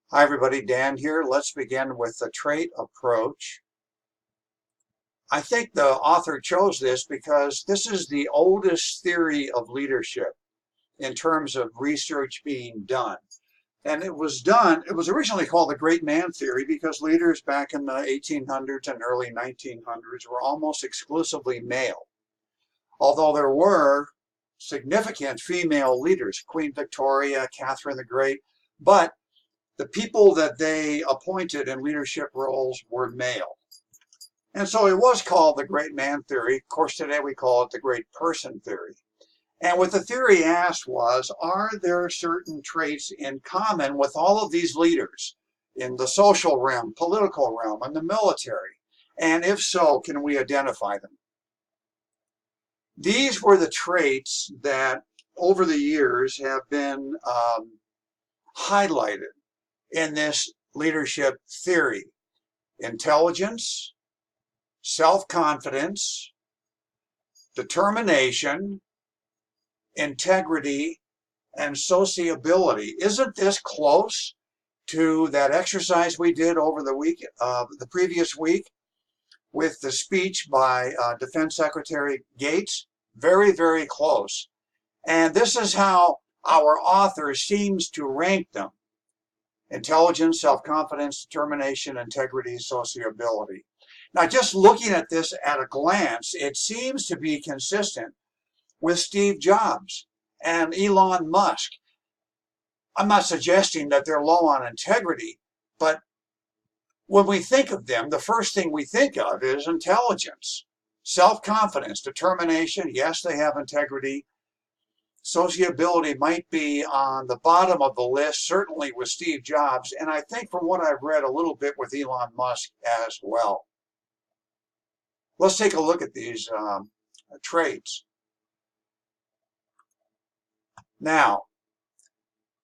Hi everybody, Dan here. Let's begin with the trait approach. I think the author chose this because this is the oldest theory of leadership in terms of research being done. And it was originally called the great man theory because leaders back in the 1800s and early 1900s were almost exclusively male. Although there were significant female leaders, Queen Victoria, Catherine the Great, but the people that they appointed in leadership roles were male. And so it was called the great man theory. Of course, today we call it the great person theory. And what the theory asked was, are there certain traits in common with all of these leaders in the social realm, political realm, and the military? And if so, can we identify them? These were the traits that over the years have been highlighted in this leadership theory: intelligence, self-confidence, determination, integrity, and sociability. Isn't this close to that exercise we did over the previous week with the speech by Defense Secretary Gates? Very, very close. And this is how our author seems to rank them: intelligence, self-confidence, determination, integrity, sociability. Now, just looking at this at a glance, it seems to be consistent with Steve Jobs and Elon Musk. I'm not suggesting that they're low on integrity, but when we think of them, the first thing we think of is intelligence, self-confidence, determination. Yes, they have integrity. Sociability might be on the bottom of the list, certainly with Steve Jobs, and I think from what I've read a little bit with Elon Musk as well. Let's take a look at these traits. Now,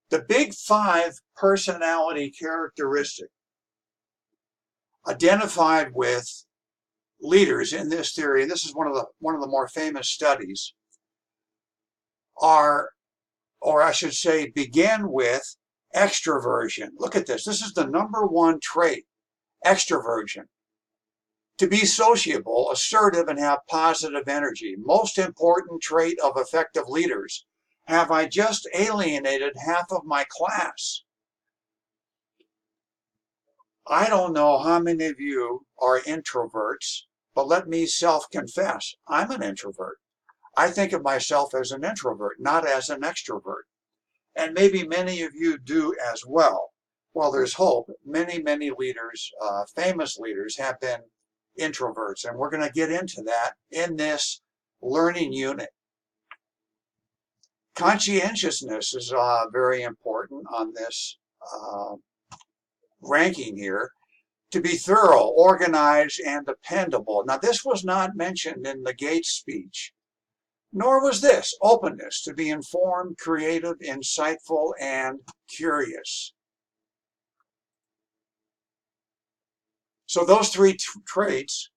the big five personality characteristic identified with leaders in this theory, and this is one of the more famous studies, are, or I should say, begin with extroversion. Look at this. This is the number one trait: extroversion. To be sociable, assertive, and have positive energy. Most important trait of effective leaders. Have I just alienated half of my class? I don't know how many of you are introverts, but let me self-confess, I'm an introvert. I think of myself as an introvert, not as an extrovert. And maybe many of you do as well. Well, there's hope. Many, many leaders, famous leaders, have been introverts, and we're going to get into that in this learning unit. Conscientiousness is very important on this ranking here. To be thorough, organized, and dependable. Now, this was not mentioned in the Gates speech, nor was this: openness, to be informed, creative, insightful, and curious. So those three traits,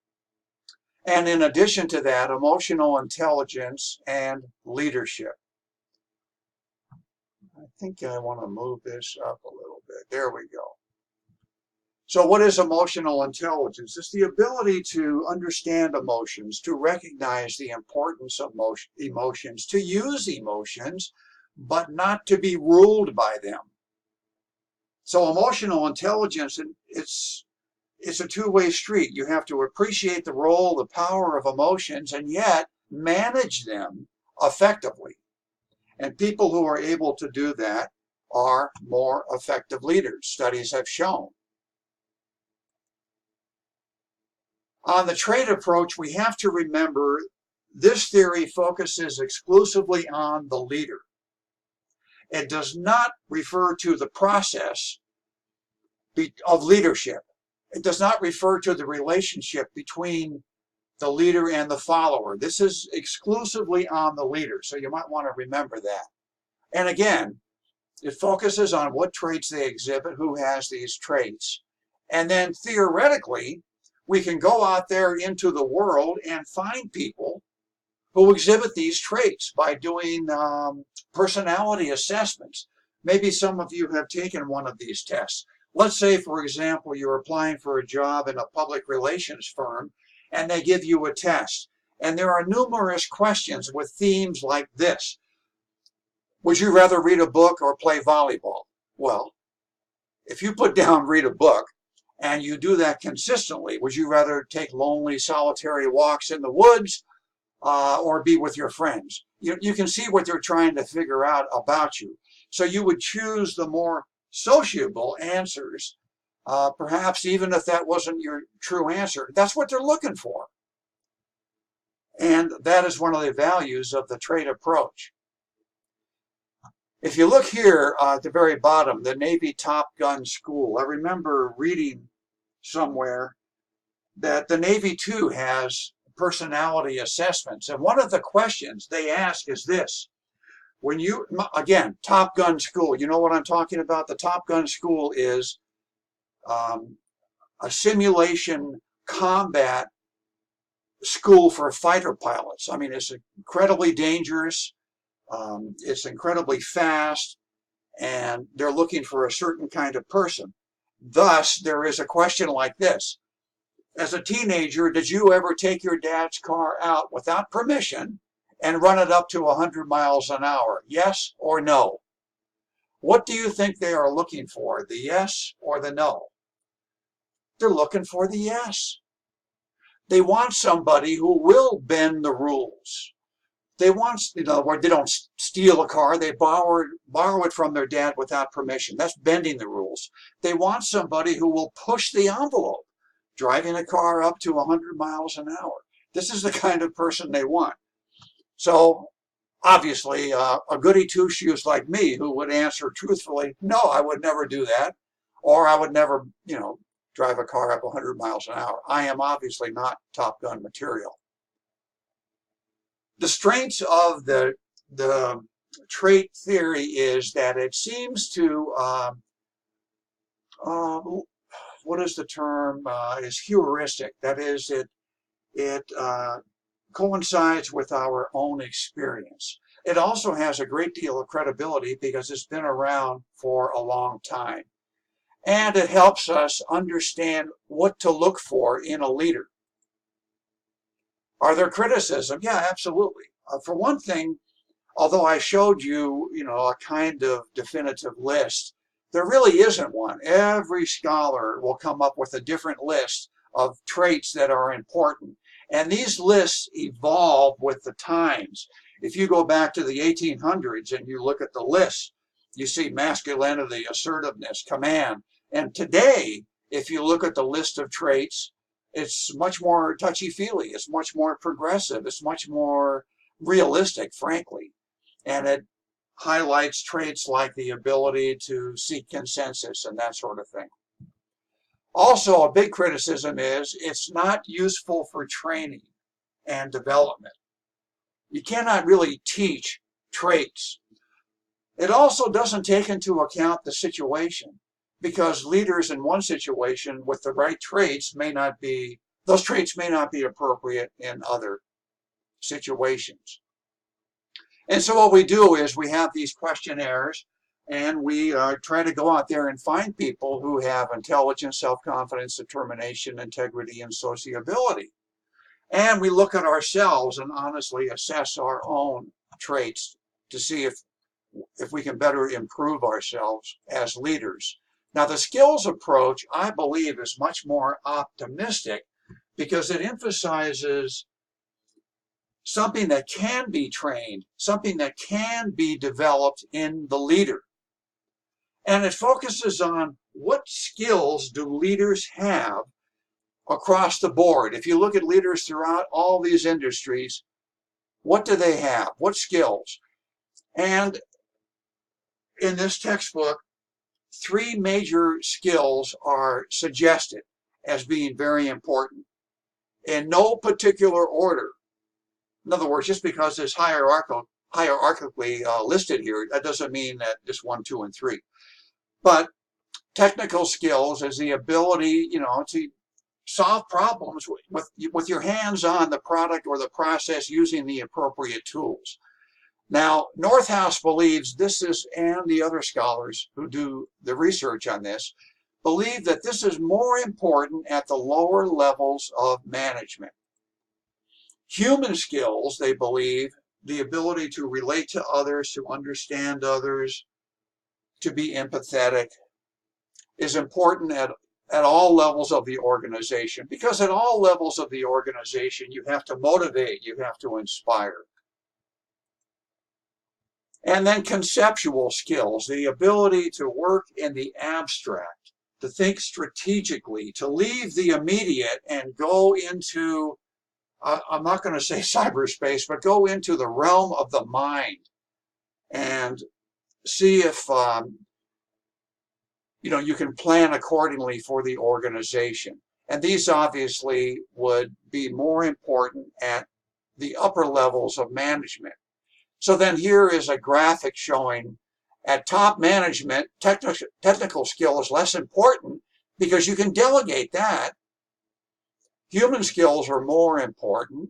and in addition to that, emotional intelligence and leadership. I think I want to move this up a little bit. There we go. So what is emotional intelligence? It's the ability to understand emotions, to recognize the importance of emotions, to use emotions, but not to be ruled by them. So emotional intelligence, it's a two-way street. You have to appreciate the role, the power of emotions, and yet manage them effectively. And people who are able to do that are more effective leaders, studies have shown. On the trait approach, we have to remember this theory focuses exclusively on the leader. It does not refer to the process of leadership. It does not refer to the relationship between the leader and the follower. This is exclusively on the leader, so you might want to remember that. And again, it focuses on what traits they exhibit, who has these traits. And then theoretically, we can go out there into the world and find people who exhibit these traits by doing personality assessments. Maybe some of you have taken one of these tests. Let's say, for example, you're applying for a job in a public relations firm and they give you a test. And there are numerous questions with themes like this. Would you rather read a book or play volleyball? Well, if you put down read a book and you do that consistently, would you rather take lonely, solitary walks in the woods or be with your friends? You can see what they're trying to figure out about you. So you would choose the more sociable answers, perhaps even if that wasn't your true answer. That's what they're looking for. And that is one of the values of the trait approach. If you look here at the very bottom, the Navy Top Gun School, I remember reading somewhere that the Navy too has personality assessments. And one of the questions they ask is this. When you, again, Top Gun School, you know what I'm talking about? The Top Gun School is a simulation combat school for fighter pilots. I mean, it's incredibly dangerous. It's incredibly fast, and they're looking for a certain kind of person. Thus, there is a question like this. As a teenager, did you ever take your dad's car out without permission and run it up to 100 miles an hour? Yes or no? What do you think they are looking for, the yes or the no? They're looking for the yes. They want somebody who will bend the rules. They want, where they don't steal a car, they borrow it from their dad without permission. That's bending the rules. They want somebody who will push the envelope, driving a car up to 100 miles an hour. This is the kind of person they want. So obviously, a goody two-shoes like me who would answer truthfully, no, I would never do that, or I would never, drive a car up 100 miles an hour. I am obviously not Top Gun material. The strengths of the trait theory is that it seems to, what is the term, is heuristic. That is, it coincides with our own experience. It also has a great deal of credibility because it's been around for a long time. And it helps us understand what to look for in a leader. Are there criticism? Yeah, absolutely. For one thing, although I showed you, a kind of definitive list, there really isn't one. Every scholar will come up with a different list of traits that are important. And these lists evolve with the times. If you go back to the 1800s and you look at the lists, you see masculinity, assertiveness, command. And today, if you look at the list of traits, it's much more touchy-feely. It's much more progressive. It's much more realistic, frankly. And it highlights traits like the ability to seek consensus and that sort of thing. Also, a big criticism is it's not useful for training and development. You cannot really teach traits. It also doesn't take into account the situation, because leaders in one situation with the right traits those traits may not be appropriate in other situations. And so what we do is we have these questionnaires, and we try to go out there and find people who have intelligence, self-confidence, determination, integrity, and sociability. And we look at ourselves and honestly assess our own traits to see if we can better improve ourselves as leaders. Now, the skills approach, I believe, is much more optimistic because it emphasizes something that can be trained, something that can be developed in the leader. And it focuses on what skills do leaders have across the board. If you look at leaders throughout all these industries, what do they have? What skills? And in this textbook, 3 major skills are suggested as being very important in no particular order. In other words, just because it's hierarchically listed here, that doesn't mean that it's 1, 2, and 3. But technical skills is the ability, to solve problems with your hands on the product or the process using the appropriate tools. Now, Northouse believes this is, and the other scholars who do the research on this, believe that this is more important at the lower levels of management. Human skills, they believe, the ability to relate to others, to understand others, to be empathetic, is important at all levels of the organization, because at all levels of the organization you have to motivate, you have to inspire. And then conceptual skills, the ability to work in the abstract, to think strategically, to leave the immediate and go into, I'm not going to say cyberspace, but go into the realm of the mind and see if you can plan accordingly for the organization. And these obviously would be more important at the upper levels of management. So then here is a graphic showing at top management, technical skill is less important because you can delegate that. Human skills are more important,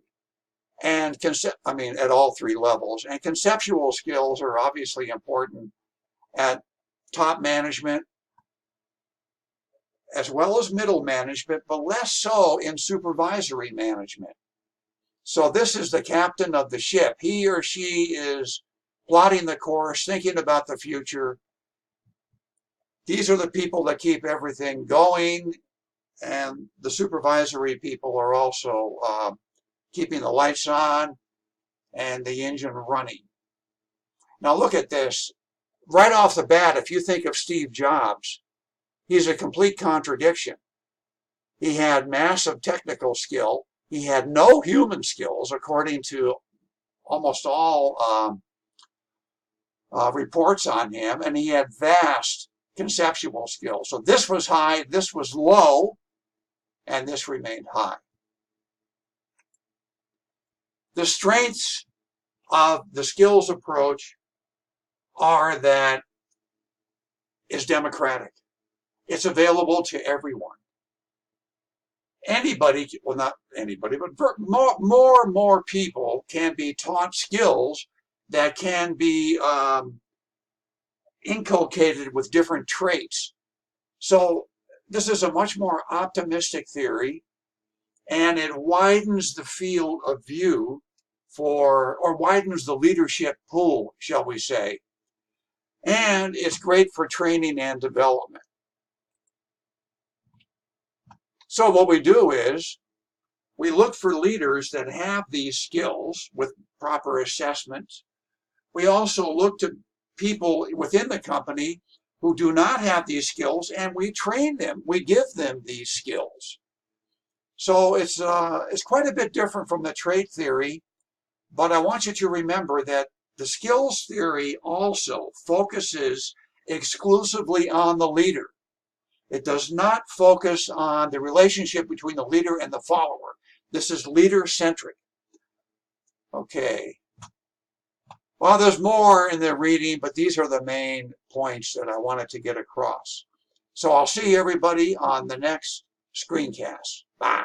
and at all three levels. And conceptual skills are obviously important at top management as well as middle management, but less so in supervisory management. So this is the captain of the ship. He or she is plotting the course, thinking about the future. These are the people that keep everything going, and the supervisory people are also keeping the lights on and the engine running. Now look at this. Right off the bat, if you think of Steve Jobs, he's a complete contradiction. He had massive technical skill. He had no human skills, according to almost all reports on him, and he had vast conceptual skills. So this was high, this was low, and this remained high. The strengths of the skills approach are that it's democratic. It's available to everyone. Anybody, well, not anybody, but more and more people can be taught skills that can be inculcated with different traits. So this is a much more optimistic theory, and it widens the field of view or widens the leadership pool, shall we say. And it's great for training and development. So what we do is we look for leaders that have these skills with proper assessment. We also look to people within the company who do not have these skills, and we train them. We give them these skills. So it's quite a bit different from the trait theory, but I want you to remember that the skills theory also focuses exclusively on the leader. It does not focus on the relationship between the leader and the follower. This is leader-centric. Okay. Well, there's more in the reading, but these are the main points that I wanted to get across. So I'll see everybody on the next screencast. Bye.